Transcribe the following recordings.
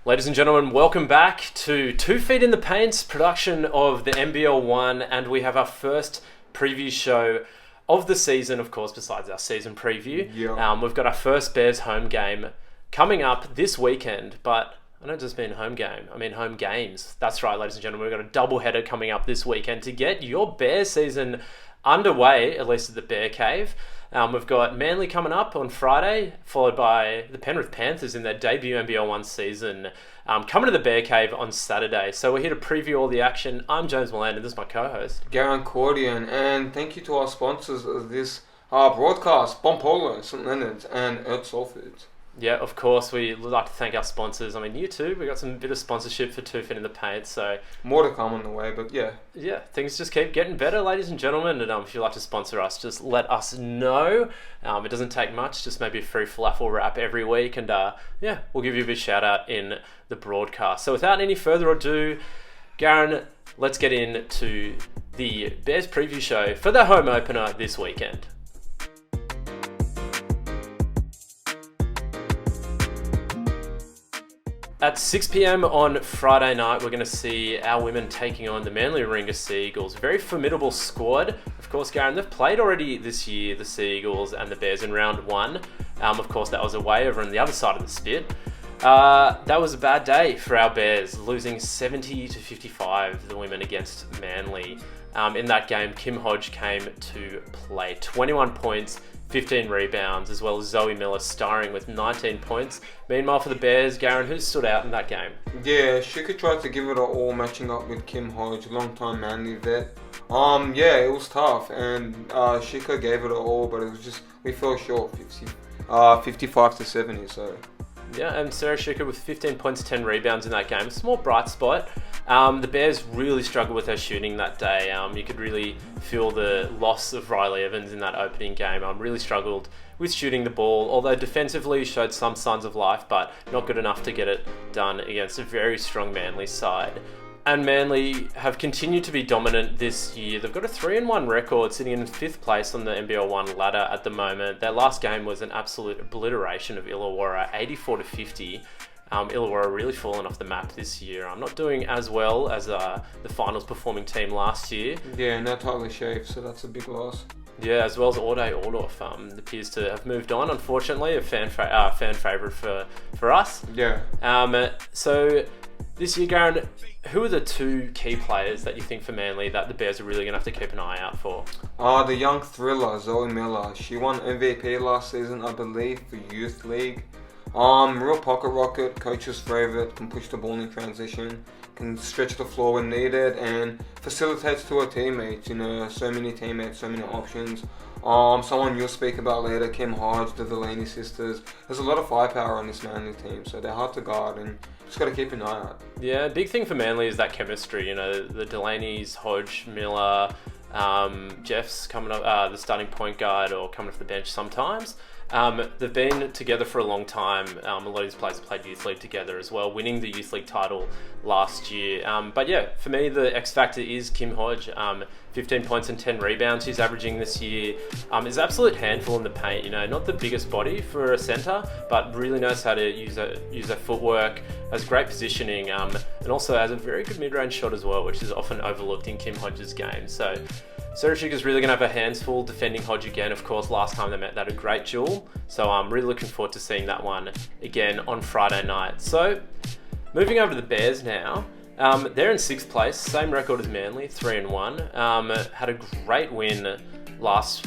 Ladies and gentlemen, welcome back to 2 Feet in the Paint's production of the NBL1, and we have our first preview show of the season, of course, besides our season preview. Yep. We've got our first Bears home game coming up this weekend, but I don't just mean home game, I mean home games. That's right, ladies and gentlemen, we've got a double header coming up this weekend to get your Bears season underway, at least at the Bear Cave. We've got Manly coming up on Friday, followed by the Penrith Panthers in their debut NBL1 season, coming to the Bear Cave on Saturday. So we're here to preview all the action. I'm James Milan, and this is my co-host, Garen Cordian, and thank you to our sponsors of this broadcast, Bompolo, St Leonard's, and Earth Soul Foods. Yeah, of course, we'd like to thank our sponsors. I mean, you too, we got some bit of sponsorship for 2 Feet in the Paint, so... More to come on the way, but yeah. Yeah, things just keep getting better, ladies and gentlemen, and if you'd like to sponsor us, just let us know. It doesn't take much, just maybe a free falafel wrap every week, and yeah, we'll give you a big shout out in the broadcast. So without any further ado, Garen, let's get into the Bears preview show for the home opener this weekend. At 6 p.m. on Friday night, we're going to see our women taking on the Manly Warringah Sea Eagles. A very formidable squad. Of course, Garen, they've played already this year, the Sea Eagles and the Bears in round one. Of course, that was away over on the other side of the spit. That was a bad day for our Bears, losing 70-55, the women against Manly. In that game, Kim Hodge came to play. 21 points, 15 rebounds, as well as Zoe Miller starring with 19 points. Meanwhile, for the Bears, Garen, who stood out in that game? Yeah, Shika tried to give it all, matching up with Kim Hodge, long-time Manly vet. Yeah, it was tough, and Shika gave it all, but it was just, we fell short, 55-70, so... Yeah, and Sarah Shika with 15 points, 10 rebounds in that game. Small bright spot. The Bears really struggled with their shooting that day. You could really feel the loss of Riley Evans in that opening game. Really struggled with shooting the ball, although defensively showed some signs of life, but not good enough to get it done against a very strong Manly side. And Manly have continued to be dominant this year. They've got a 3-1 record, sitting in 5th place on the NBL1 ladder at the moment. Their last game was an absolute obliteration of Illawarra, 84-50. Illawarra really fallen off the map this year. I'm not doing as well as the finals performing team last year. Yeah, no Tyler Shafe, so that's a big loss. Yeah, as well as Auday Ordorf appears to have moved on, unfortunately. A fan favourite for us. Yeah. So this year, Garen, who are the two key players that you think for Manly that the Bears are really going to have to keep an eye out for? The young thriller, Zoe Miller. She won MVP last season, I believe, for Youth League. Real pocket rocket, coach's favourite, can push the ball in transition, can stretch the floor when needed, and facilitates to her teammates. You know, so many teammates, so many options. Someone you'll speak about later, Kim Hodge, the Delaney sisters. There's a lot of firepower on this Manly team, so they're hard to guard and just got to keep an eye out. Yeah, big thing for Manly is that chemistry. You know, the Delaney's, Hodge, Miller, Jeff's coming up, the starting point guard, or coming off the bench sometimes. They've been together for a long time. A lot of these players have played Youth League together as well, winning the Youth League title last year. But yeah, for me, the X factor is Kim Hodge. 15 points and 10 rebounds she's averaging this year. Is an absolute handful in the paint. You know, not the biggest body for a centre, but really knows how to use her footwork, has great positioning, and also has a very good mid-range shot as well, which is often overlooked in Kim Hodge's game. So Sarah Shika's really going to have her hands full defending Hodge again. Of course, last time they met, they had a great duel. So I'm really looking forward to seeing that one again on Friday night. So moving over to the Bears now. They're in 6th place, same record as Manly, 3-1. Had a great win last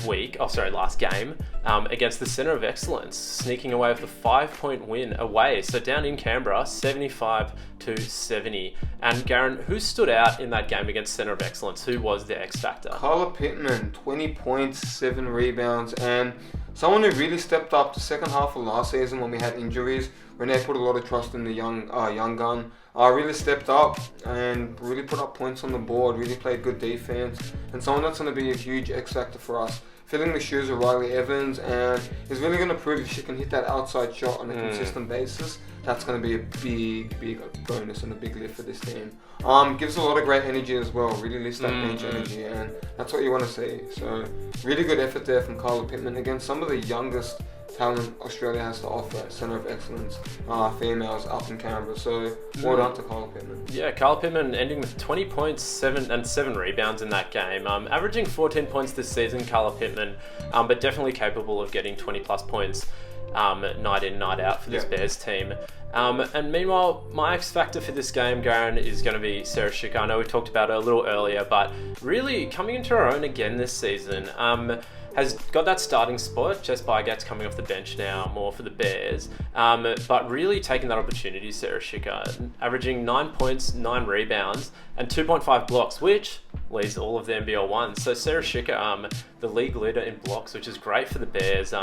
game against the Centre of Excellence, sneaking away with a 5-point win away. So down in Canberra, 75-70. And Garen, who stood out in that game against Centre of Excellence? Who was the X factor? Carla Pittman, 20 points, 7 rebounds, and someone who really stepped up the second half of last season when we had injuries, when they put a lot of trust in the young gun. Really stepped up and really put up points on the board, really played good defense, and someone that's going to be a huge X factor for us. Filling the shoes of Riley Evans, and is really going to prove if she can hit that outside shot on a consistent basis, that's going to be a big bonus and a big lift for this team. Gives a lot of great energy as well, really lifts that bench energy, and that's what you want to see. So really good effort there from Carla Pittman against some of the youngest talent Australia has to offer at centre of excellence, females up in Canberra. So well done to Kyle Pittman. Yeah, Kyle Pittman ending with 20 points, 7 rebounds in that game. Averaging 14 points this season, Kyle Pittman, but definitely capable of getting 20 plus points night in, night out for this Bears team. And meanwhile, my X factor for this game, Garen, is going to be Sarah Schicker. I know we talked about her a little earlier, but really coming into her own again this season. Has got that starting spot. Jess Bygate's coming off the bench now, more for the Bears. But really taking that opportunity, Sarah Schicker, averaging 9 points, 9 rebounds, and 2.5 blocks, which leads all of the NBL1. So Sarah Schicker, the league leader in blocks, which is great for the Bears.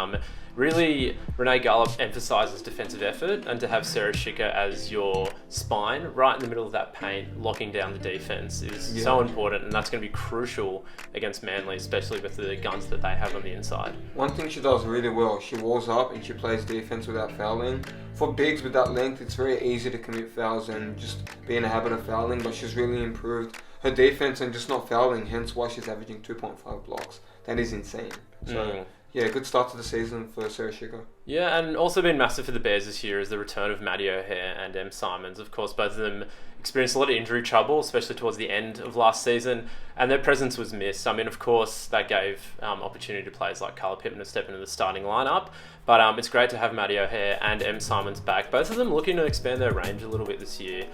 Really, Renee Garlop emphasises defensive effort, and to have Sarah Schicker as your spine right in the middle of that paint, locking down the defence is so important, and that's going to be crucial against Manly, especially with the guns that they have on the inside. One thing she does really well, she walls up and she plays defense without fouling. For bigs with that length, it's very easy to commit fouls and just be in a habit of fouling, but she's really improved her defense and just not fouling, hence why she's averaging 2.5 blocks. That is insane. So yeah, good start to the season for Sarah Schicker. Yeah, and also been massive for the Bears this year is the return of Maddie O'Hare and Em Simons. Of course, both of them experienced a lot of injury trouble, especially towards the end of last season, and their presence was missed. I mean, of course, that gave opportunity to players like Carla Pittman to step into the starting lineup, but it's great to have Maddie O'Hare and Em Simons back. Both of them looking to expand their range a little bit this year.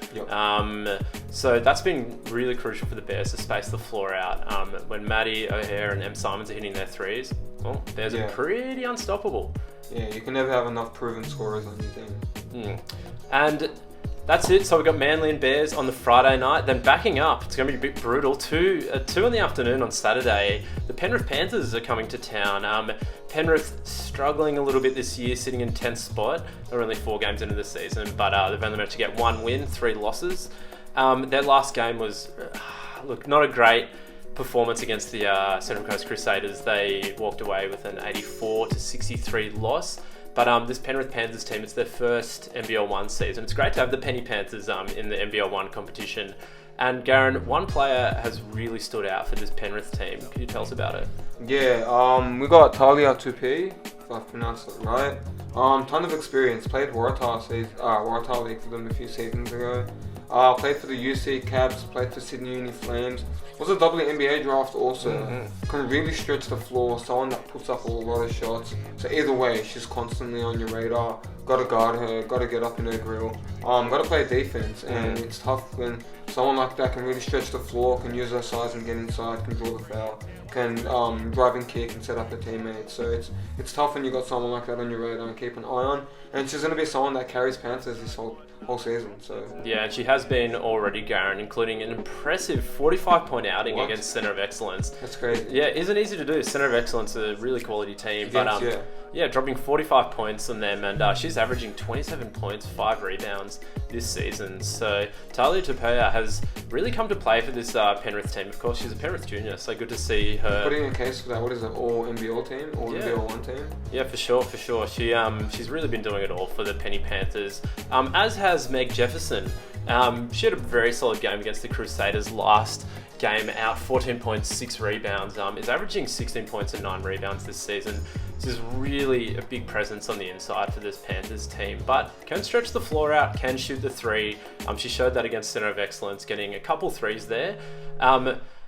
So that's been really crucial for the Bears to space the floor out. When Maddie O'Hare and Em Simons are hitting their threes, well, Bears are pretty unstoppable. Yeah, you can never have enough proven scorers on your team. And that's it. So we've got Manly and Bears on the Friday night. Then backing up, it's going to be a bit brutal. 2 in the afternoon on Saturday. The Penrith Panthers are coming to town. Penrith struggling a little bit this year, sitting in 10th spot. They're only 4 games into the season, but they've only managed to get 1 win, 3 losses. Their last game was, not a great performance against the Central Coast Crusaders. They walked away with an 84-63 loss. But this Penrith Panthers team, it's their first NBL1 season. It's great to have the Penny Panthers in the NBL1 competition. And Garen, one player has really stood out for this Penrith team. Can you tell us about it? Yeah, we got Talia Tupi, if I've pronounced it right. Ton of experience. Played Waratah League for them a few seasons ago. Played for the UC Cabs, played for Sydney Uni Flames. Was a WNBA draft also. Can really stretch the floor, someone that puts up a lot of shots. So either way, she's constantly on your radar. Got to guard her, got to get up in her grill. Got to play defense, and it's tough when someone like that can really stretch the floor, can use her size and get inside, can draw the foul, can drive and kick and set up her teammates. So it's tough when you got someone like that on your radar and keep an eye on. And she's going to be someone that carries Panthers this whole season. So yeah, and she has been already, Garen, including an impressive 45-point outing against Centre of Excellence. That's crazy. Yeah, it isn't easy to do. Centre of Excellence is a really quality team, dropping 45 points on them, and she's averaging 27 points, 5 rebounds this season. So Talia Tupeya has really come to play for this Penrith team. Of course, she's a Penrith junior, so good to see her putting a case for that. What is it? All NBL team, all NBL1 team. Yeah, for sure. She's really been doing it all for the Penny Panthers. As has Meg Jefferson. She had a very solid game against the Crusaders last game out, 14 points, 6 rebounds. Is averaging 16 points and 9 rebounds this season. This is really a big presence on the inside for this Panthers team, but can stretch the floor out, can shoot the 3. She showed that against Centre of Excellence, getting a couple 3s there.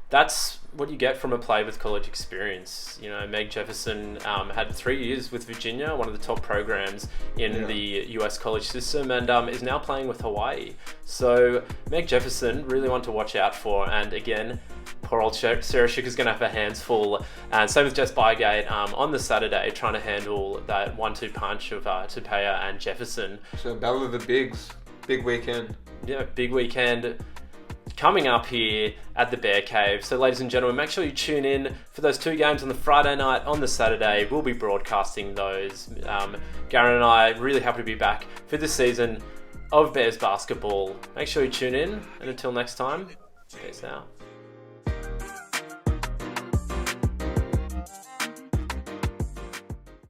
That's what you get from a play with college experience. You know, Meg Jefferson had 3 years with Virginia, one of the top programs in the US college system, and is now playing with Hawaii. So Meg Jefferson, really one to watch out for. And again, poor old Sarah Schicker's going to have her hands full. And same with Jess Bygate on the Saturday, trying to handle that 1-2 punch of Tupeya and Jefferson. So battle of the bigs, big weekend. Yeah, big weekend coming up here at the Bear Cave. So ladies and gentlemen, make sure you tune in for those 2 games on the Friday night. On the Saturday, we'll be broadcasting those. Garen and I really happy to be back for this season of Bears basketball. Make sure you tune in, and until next time, peace out.